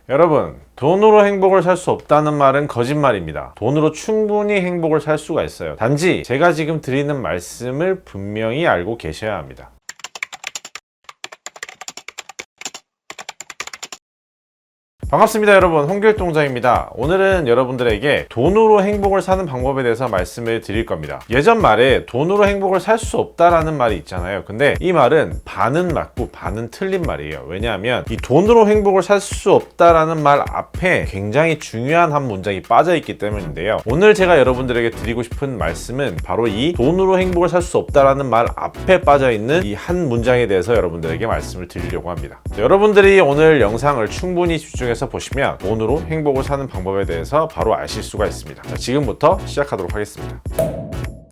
여러분, 돈으로 행복을 살 수 없다는 말은 거짓말입니다. 돈으로 충분히 행복을 살 수가 있어요. 단지 제가 지금 드리는 말씀을 분명히 알고 계셔야 합니다. 반갑습니다 여러분, 홍길동장입니다. 오늘은 여러분들에게 돈으로 행복을 사는 방법에 대해서 말씀을 드릴 겁니다. 예전 말에 돈으로 행복을 살 수 없다라는 말이 있잖아요. 근데 이 말은 반은 맞고 반은 틀린 말이에요. 왜냐하면 이 돈으로 행복을 살 수 없다라는 말 앞에 굉장히 중요한 한 문장이 빠져 있기 때문인데요. 오늘 제가 여러분들에게 드리고 싶은 말씀은 바로 이 돈으로 행복을 살 수 없다라는 말 앞에 빠져 있는 이 한 문장에 대해서 여러분들에게 말씀을 드리려고 합니다. 여러분들이 오늘 영상을 충분히 집중해서 보시면 돈으로 행복을 사는 방법에 대해서 바로 아실 수가 있습니다. 자, 지금부터 시작하도록 하겠습니다.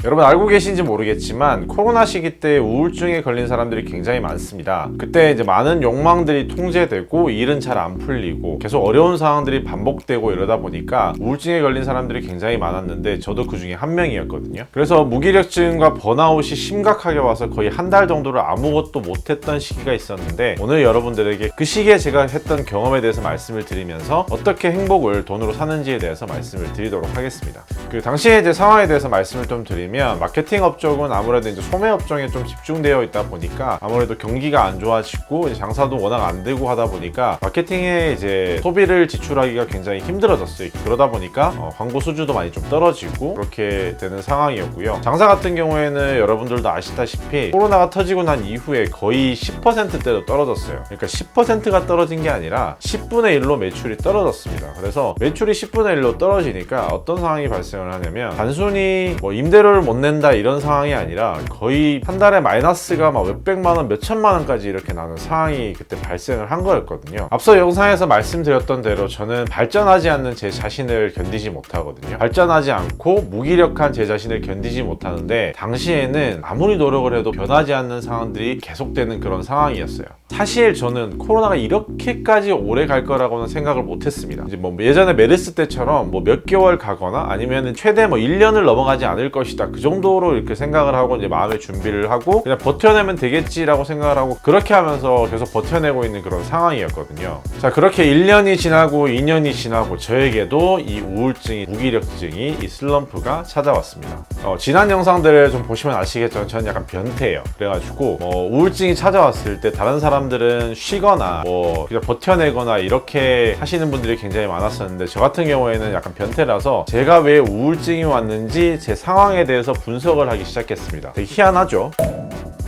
여러분 알고 계신지 모르겠지만 코로나 시기 때 우울증에 걸린 사람들이 굉장히 많습니다. 그때 이제 많은 욕망들이 통제되고 일은 잘 안 풀리고 계속 어려운 상황들이 반복되고 이러다 보니까 우울증에 걸린 사람들이 굉장히 많았는데 저도 그 중에 한 명이었거든요. 그래서 무기력증과 번아웃이 심각하게 와서 거의 한 달 정도를 아무것도 못했던 시기가 있었는데 오늘 여러분들에게 그 시기에 제가 했던 경험에 대해서 말씀을 드리면서 어떻게 행복을 돈으로 사는지에 대해서 말씀을 드리도록 하겠습니다. 그 당시에 제 상황에 대해서 말씀을 좀 드리면 마케팅 업종은 아무래도 이제 소매 업종에 좀 집중되어 있다 보니까 아무래도 경기가 안 좋아지고 이제 장사도 워낙 안 되고 하다 보니까 마케팅에 이제 소비를 지출하기가 굉장히 힘들어졌어요. 그러다 보니까 광고 수주도 많이 좀 떨어지고 그렇게 되는 상황이었고요. 장사 같은 경우에는 여러분들도 아시다시피 코로나가 터지고 난 이후에 거의 10%대로 떨어졌어요. 그러니까 10%가 떨어진 게 아니라 10분의 1로 매출이 떨어졌습니다. 그래서 매출이 10분의 1로 떨어지니까 어떤 상황이 발생을 하냐면 단순히 뭐 임대료를 못 낸다 이런 상황이 아니라 거의 한 달에 마이너스가 막 몇백만 원, 몇천만 원까지 이렇게 나는 상황이 그때 발생을 한 거였거든요. 앞서 영상에서 말씀드렸던 대로 저는 발전하지 않는 제 자신을 견디지 못하거든요. 발전하지 않고 무기력한 제 자신을 견디지 못하는데 당시에는 아무리 노력을 해도 변하지 않는 상황들이 계속되는 그런 상황이었어요. 사실 저는 코로나가 이렇게까지 오래 갈 거라고는 생각을 못했습니다. 이제 뭐 예전에 메르스 때처럼 뭐 몇 개월 가거나 아니면 최대 뭐 1년을 넘어가지 않을 것이다 그 정도로 이렇게 생각을 하고 이제 마음의 준비를 하고 그냥 버텨내면 되겠지라고 생각을 하고 그렇게 하면서 계속 버텨내고 있는 그런 상황이었거든요. 자, 그렇게 1년이 지나고 2년이 지나고 저에게도 이 우울증이, 무기력증이, 이 슬럼프가 찾아왔습니다. 지난 영상들을 좀 보시면 아시겠지만 저는 약간 변태예요. 그래가지고 우울증이 찾아왔을 때 다른 사람들은 쉬거나 뭐 그냥 버텨내거나 이렇게 하시는 분들이 굉장히 많았었는데 저 같은 경우에는 약간 변태라서 제가 왜 우울증이 왔는지 제 상황에 대해서 분석을 하기 시작했습니다. 되게 희한하죠?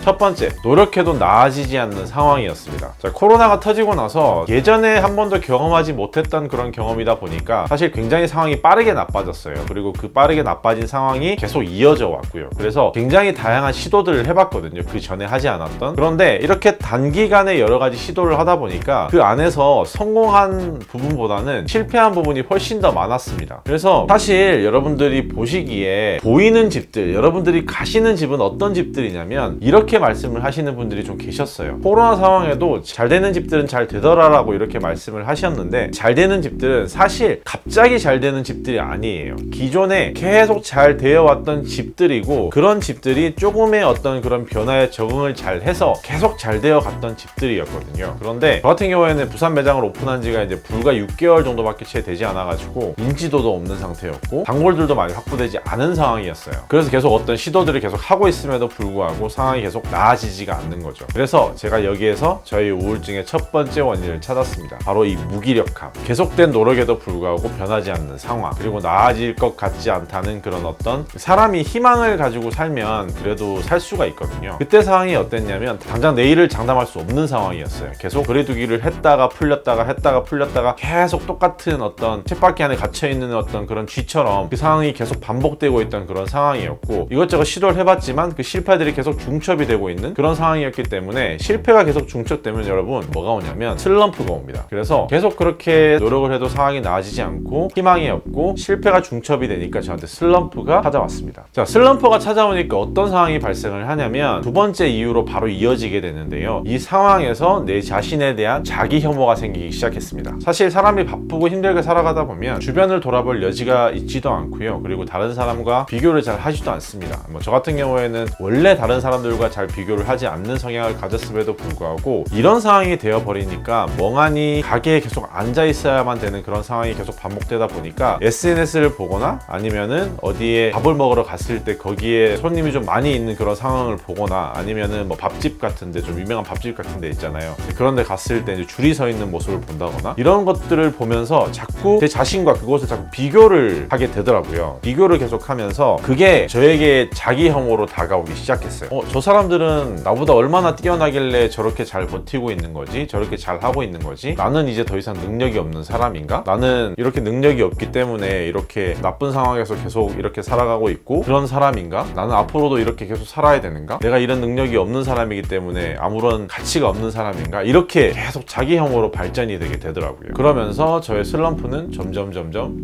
첫 번째, 노력해도 나아지지 않는 상황이었습니다. 자, 코로나가 터지고 나서 예전에 한 번도 경험하지 못했던 그런 경험이다 보니까 사실 굉장히 상황이 빠르게 나빠졌어요. 그리고 그 빠르게 나빠진 상황이 계속 이어져 왔고요. 그래서 굉장히 다양한 시도들을 해봤거든요. 그 전에 하지 않았던. 그런데 이렇게 단기간에 여러 가지 시도를 하다 보니까 그 안에서 성공한 부분보다는 실패한 부분이 훨씬 더 많았습니다. 그래서 사실 여러분들이 보시기에 보이는 집들, 여러분들이 가시는 집은 어떤 집들이냐면 이렇게 말씀을 하시는 분들이 좀 계셨어요. 코로나 상황에도 잘 되는 집들은 잘 되더라라고 이렇게 말씀을 하셨는데 잘 되는 집들은 사실 갑자기 잘 되는 집들이 아니에요. 기존에 계속 잘 되어 왔던 집들이고 그런 집들이 조금의 어떤 그런 변화에 적응을 잘 해서 계속 잘 되어 갔던 집들이었거든요. 그런데 저 같은 경우에는 부산 매장을 오픈한 지가 이제 불과 6개월 정도밖에 채 되지 않아 가지고 인지도도 없는 상태였고 단골들도 많이 확보되지 않은 상황이었어요. 그래서 계속 어떤 시도들을 계속 하고 있음에도 불구하고 상황이 계속 나아지지가 않는 거죠. 그래서 제가 여기에서 저희 우울증의 첫 번째 원인을 찾았습니다. 바로 이 무기력함, 계속된 노력에도 불구하고 변하지 않는 상황, 그리고 나아질 것 같지 않다는 그런 어떤 사람이 희망을 가지고 살면 그래도 살 수가 있거든요. 그때 상황이 어땠냐면 당장 내일을 장담할 수 없는 상황이었어요. 계속 거리두기를 했다가 풀렸다가 계속 똑같은 어떤 쳇바퀴 안에 갇혀있는 어떤 그런 쥐처럼 그 상황이 계속 반복되고 있던 그런 상황이었고 이것저것 시도를 해봤지만 그 실패들이 계속 중첩이 되고 있는 그런 상황이었기 때문에 실패가 계속 중첩되면 여러분 뭐가 오냐면 슬럼프가 옵니다. 그래서 계속 그렇게 노력을 해도 상황이 나아지지 않고 희망이 없고 실패가 중첩이 되니까 저한테 슬럼프가 찾아왔습니다. 자, 슬럼프가 찾아오니까 어떤 상황이 발생을 하냐면 두 번째 이유로 바로 이어지게 되는데요. 이 상황에서 내 자신에 대한 자기 혐오가 생기기 시작했습니다. 사실 사람이 바쁘고 힘들게 살아가다 보면 주변을 돌아볼 여지가 있지도 않고요. 그리고 다른 사람과 비교를 잘 하지도 않습니다. 저 같은 경우에는 원래 다른 사람들과 잘 비교를 하지 않는 성향을 가졌음에도 불구하고 이런 상황이 되어버리니까 멍하니 가게에 계속 앉아 있어야만 되는 그런 상황이 계속 반복되다 보니까 SNS를 보거나 아니면은 어디에 밥을 먹으러 갔을 때 거기에 손님이 좀 많이 있는 그런 상황을 보거나 아니면은 뭐 밥집 같은데 좀 유명한 밥집 같은 데 있잖아요. 그런 데 갔을 때 이제 줄이 서 있는 모습을 본다거나 이런 것들을 보면서 자꾸 제 자신과 그것을 자꾸 비교를 하게 되더라고요. 비교를 계속 하면서 그게 저에게 자기 혐오로 다가오기 시작했어요. 저 사람들은 나보다 얼마나 뛰어나길래 저렇게 잘 버티고 있는 거지? 저렇게 잘 하고 있는 거지? 나는 이제 더 이상 능력이 없는 사람인가? 나는 이렇게 능력이 없기 때문에 이렇게 나쁜 상황에서 계속 이렇게 살아가고 있고 그런 사람인가? 나는 앞으로도 이렇게 계속 살아야 되는가? 내가 이런 능력이 없는 사람이기 때문에 아무런 가치가 없는 사람인가? 이렇게 계속 자기 혐오로 발전이 되게 되더라고요. 그러면서 저의 슬럼프는 점점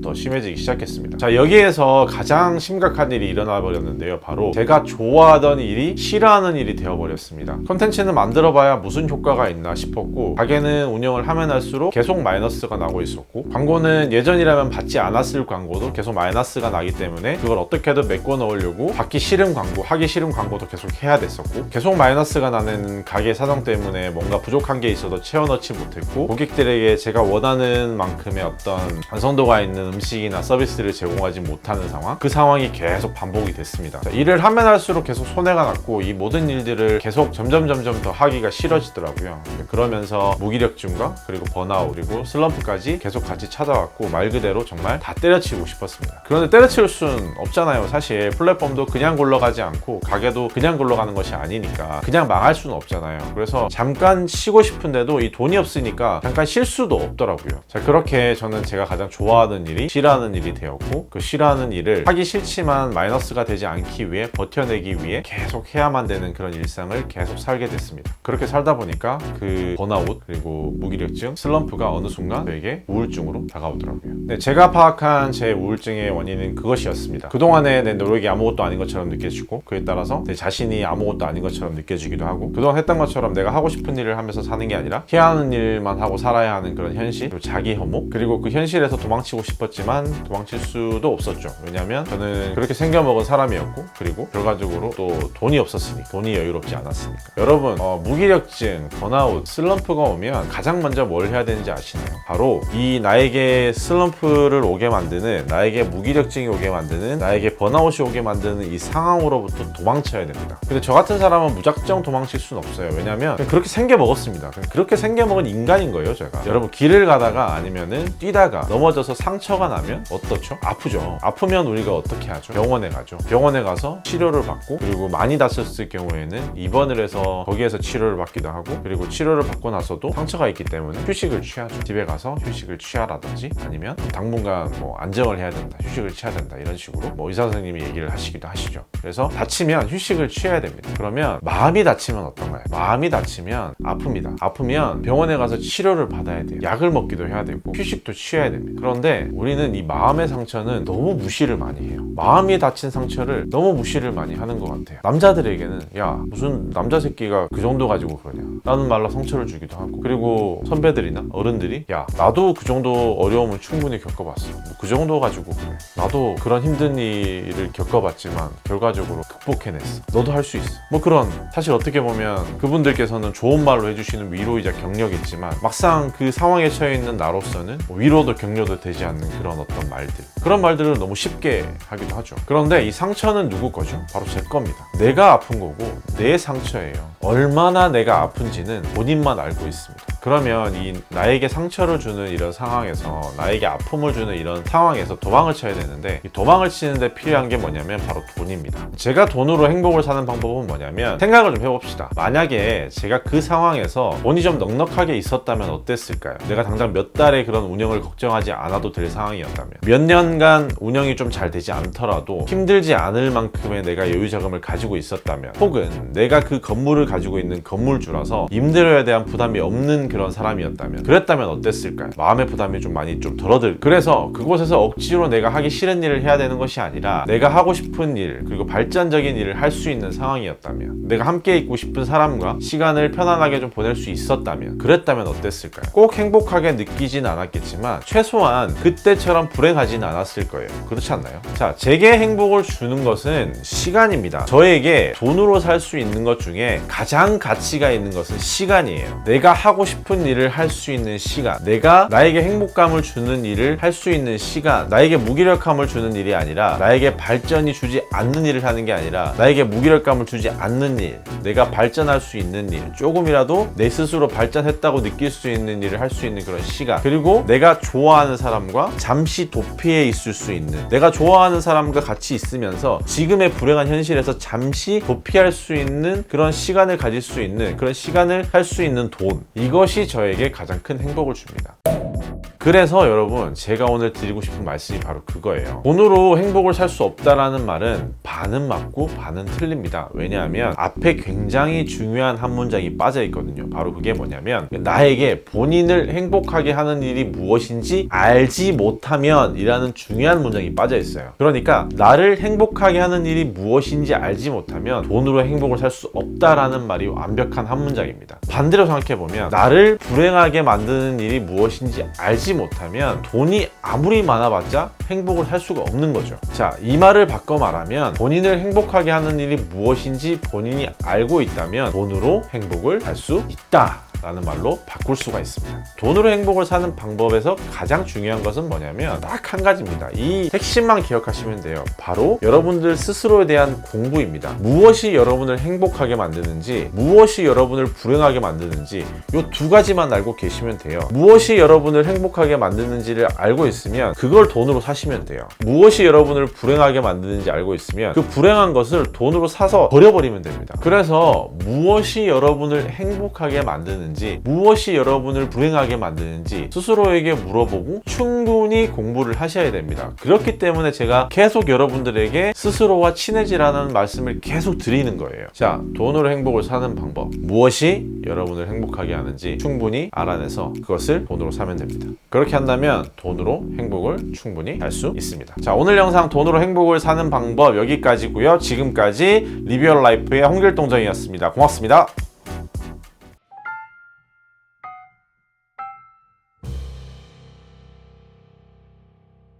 더 심해지기 시작했습니다. 자, 여기에서 가장 심각한 일이 일어나 버렸는데요. 바로 제가 좋아하던 일이 싫어하는 일이 되어버렸습니다. 컨텐츠는 만들어봐야 무슨 효과가 있나 싶었고 가게는 운영을 하면 할수록 계속 마이너스가 나고 있었고 광고는 예전이라면 받지 않았을 광고도 계속 마이너스가 나기 때문에 그걸 어떻게든 메꿔 넣으려고 받기 싫은 광고, 하기 싫은 광고도 계속 해야 됐었고 계속 마이너스가 나는 가게 사정 때문에 뭔가 부족한 게 있어도 채워넣지 못했고 고객들에게 제가 원하는 만큼의 어떤 완성도가 있는 음식이나 서비스를 제공하지 못하는 상황, 그 상황이 계속 반복이 됐습니다. 자, 일을 하면 할수록 계속 손해가 났고 이 모든 일들을 계속 점점 더 하기가 싫어지더라고요. 그러면서 무기력증과 그리고 번아웃 그리고 슬럼프까지 계속 같이 찾아왔고 말 그대로 정말 다 때려치우고 싶었습니다. 그런데 때려치울 순 없잖아요. 사실 플랫폼도 그냥 굴러가지 않고 가게도 그냥 굴러가는 것이 아니니까 그냥 망할 수는 없잖아요. 그래서 잠깐 쉬고 싶은데도 이 돈이 없으니까 잠깐 쉴 수도 없더라고요. 자, 그렇게 저는 제가 가장 좋아하는 일이 싫어하는 일이 되었고 그 싫어하는 일을 하기 싫지만 마이너스가 되지 않기 위해 버텨내기 위해 계속 해야만 되는 그런 일상을 계속 살게 됐습니다. 그렇게 살다 보니까 그 번아웃 그리고 무기력증, 슬럼프가 어느 순간 저에게 우울증으로 다가오더라고요. 네, 제가 파악한 제 우울증의 원인은 그것이었습니다. 그동안의 내 노력이 아무것도 아닌 것처럼 느껴지고 그에 따라서 내 자신이 아무것도 아닌 것처럼 느껴지기도 하고 그동안 했던 것처럼 내가 하고 싶은 일을 하면서 사는 게 아니라 해야 하는 일만 하고 살아야 하는 그런 현실, 그리고 자기 혐오, 그리고 그 현실에서 도망치고 싶었지만 도망칠 수도 없었죠. 왜냐하면 저는 그렇게 생겨먹은 사람이었고 그리고 결과적으로 또 돈이 없었으니까, 돈이 여유롭지 않았으니까. 여러분, 무기력증, 번아웃, 슬럼프가 오면 가장 먼저 뭘 해야 되는지 아시나요? 바로 이 나에게 슬럼프를 오게 만드는, 나에게 무기력증이 오게 만드는, 나에게 번아웃이 오게 만드는 이 상황으로부터 도망쳐야 됩니다. 근데 저 같은 사람은 무작정 도망칠 수는 없어요. 왜냐면 그렇게 생겨먹었습니다. 그렇게 생겨먹은 인간인 거예요, 제가. 여러분, 길을 가다가 아니면은 뛰다가 넘어져서 상처가 나면 어떻죠? 아프죠. 아프면 우리가 어떻게 하죠? 병원에 가죠. 병원에 가서 치료를 받고, 그리고 많이 다쳤을 경우에는 입원을 해서 거기에서 치료를 받기도 하고, 그리고 치료를 받고 나서도 상처가 있기 때문에 휴식을 취하죠. 집에 가서 휴식을 취하라든지 아니면 당분간 뭐 안정을 해야 된다, 휴식을 취해야 된다, 이런 식으로 뭐 의사 선생님이 얘기를 하시기도 하시죠. 그래서 다치면 휴식을 취해야 됩니다. 그러면 마음이 다치면 어떤가요? 마음이 다치면 아픕니다. 아프면 병원에 가서 치료를 받아야 돼요. 약을 먹기도 해야 되고 휴식도 취해야 됩니다. 그런데 우리는 이 마음의 상처는 너무 무시를 많이 해요. 마음이 다친 상처를 너무 무시를 많이 하는 것 같아요. 남자들에게는 야, 무슨 남자 새끼가 그 정도 가지고 그러냐, 라는 말로 상처를 주기도 하고, 그리고 선배들이나 어른들이 야, 나도 그 정도 어려움을 충분히 겪어봤어, 그 정도 가지고 그래, 나도 그런 힘든 일을 겪어봤지만 결과적으로 극복해냈어, 너도 할 수 있어, 뭐 그런, 사실 어떻게 보면 그분들께서는 좋은 말로 해주시는 위로이자 격려겠지만 막상 그 상황에 처해 있는 나로서는 뭐 위로도 격려도 되지 않는 그런 어떤 말들, 그런 말들을 너무 쉽게 하기도 하죠. 그런데 이 상처는 누구 거죠? 바로 제 겁니다. 내가 아픈 거고 내 상처예요. 얼마나 내가 아픈지는 본인만 알고 있습니다. 그러면 이 나에게 상처를 주는 이런 상황에서, 나에게 아픔을 주는 이런 상황에서 도망을 쳐야 되는데, 이 도망을 치는데 필요한 게 뭐냐면 바로 돈입니다. 제가 돈으로 행복을 사는 방법은 뭐냐면, 생각을 좀 해봅시다. 만약에 제가 그 상황에서 돈이 좀 넉넉하게 있었다면 어땠을까요? 내가 당장 몇 달의 그런 운영을 걱정하지 않아도 될 상황이었다면, 몇 년간 운영이 좀 잘 되지 않더라도 힘들지 않을 만큼의 내가 여유 자금을 가지고 있었다면, 혹은 내가 그 건물을 가지고 있는 건물주라서 임대료에 대한 부담이 없는 그런 사람이었다면, 그랬다면 어땠을까요? 마음의 부담이 좀 많이 좀 덜어들. 그래서 그곳에서 그곳에서 억지로 내가 하기 싫은 일을 해야 되는 것이 아니라 내가 하고 싶은 일, 그리고 발전적인 일을 할 수 있는 상황이었다면, 내가 함께 있고 싶은 사람과 시간을 편안하게 좀 보낼 수 있었다면, 그랬다면 어땠을까요? 꼭 행복하게 느끼진 않았겠지만 최소한 그때처럼 불행하진 않았을 거예요. 그렇지 않나요? 자, 제게 행복을 주는 것은 시간입니다. 저에게 돈으로 살 수 있는 것 중에 가장 가치가 있는 것은 시간이에요. 내가 하고 싶은 일을 할 수 있는 시간, 내가 나에게 행복감을 주는 일을 할 수 있는 시간, 나에게 무기력함을 주는 일이 아니라, 나에게 발전이 주지 않는 일을 하는 게 아니라 나에게 무기력감을 주지 않는 일, 내가 발전할 수 있는 일, 조금이라도 내 스스로 발전했다고 느낄 수 있는 일을 할 수 있는 그런 시간, 그리고 내가 좋아하는 사람과 잠시 도피해 있을 수 있는, 내가 좋아하는 사람과 같이 있으면서 지금의 불행한 현실에서 잠시 도피할 수 있는 그런 시간을 가질 수 있는, 그런 시간을 할 수 있는 돈, 이것이 저에게 가장 큰 행복을 줍니다. 그래서 여러분, 제가 오늘 드리고 싶은 말씀이 바로 그거예요. 돈으로 행복을 살 수 없다라는 말은 반은 맞고 반은 틀립니다. 왜냐하면 앞에 굉장히 중요한 한 문장이 빠져 있거든요. 바로 그게 뭐냐면, 나에게 본인을 행복하게 하는 일이 무엇인지 알지 못하면 이라는 중요한 문장이 빠져 있어요. 그러니까 나를 행복하게 하는 일이 무엇인지 알지 못하면 돈으로 행복을 살 수 없다라는 말이 완벽한 한 문장입니다. 반대로 생각해보면, 나를 불행하게 만드는 일이 무엇인지 알지 못하면 돈이 아무리 많아봤자 행복을 할 수가 없는 거죠. 자, 이 말을 바꿔 말하면, 본인을 행복하게 하는 일이 무엇인지 본인이 알고 있다면 돈으로 행복을 할 수 있다 라는 말로 바꿀 수가 있습니다. 돈으로 행복을 사는 방법에서 가장 중요한 것은 뭐냐면 딱 한 가지입니다. 이 핵심만 기억하시면 돼요. 바로 여러분들 스스로에 대한 공부입니다. 무엇이 여러분을 행복하게 만드는지, 무엇이 여러분을 불행하게 만드는지, 이 두 가지만 알고 계시면 돼요. 무엇이 여러분을 행복하게 만드는지를 알고 있으면 그걸 돈으로 사시면 돼요. 무엇이 여러분을 불행하게 만드는지 알고 있으면 그 불행한 것을 돈으로 사서 버려버리면 됩니다. 그래서 무엇이 여러분을 행복하게 만드는지, 무엇이 여러분을 불행하게 만드는지 스스로에게 물어보고 충분히 공부를 하셔야 됩니다. 그렇기 때문에 제가 계속 여러분들에게 스스로와 친해지라는 말씀을 계속 드리는 거예요. 자, 돈으로 행복을 사는 방법, 무엇이 여러분을 행복하게 하는지 충분히 알아내서 그것을 돈으로 사면 됩니다. 그렇게 한다면 돈으로 행복을 충분히 할 수 있습니다. 자, 오늘 영상 돈으로 행복을 사는 방법 여기까지고요. 지금까지 리뷰얼 라이프의 홍길동정이었습니다. 고맙습니다.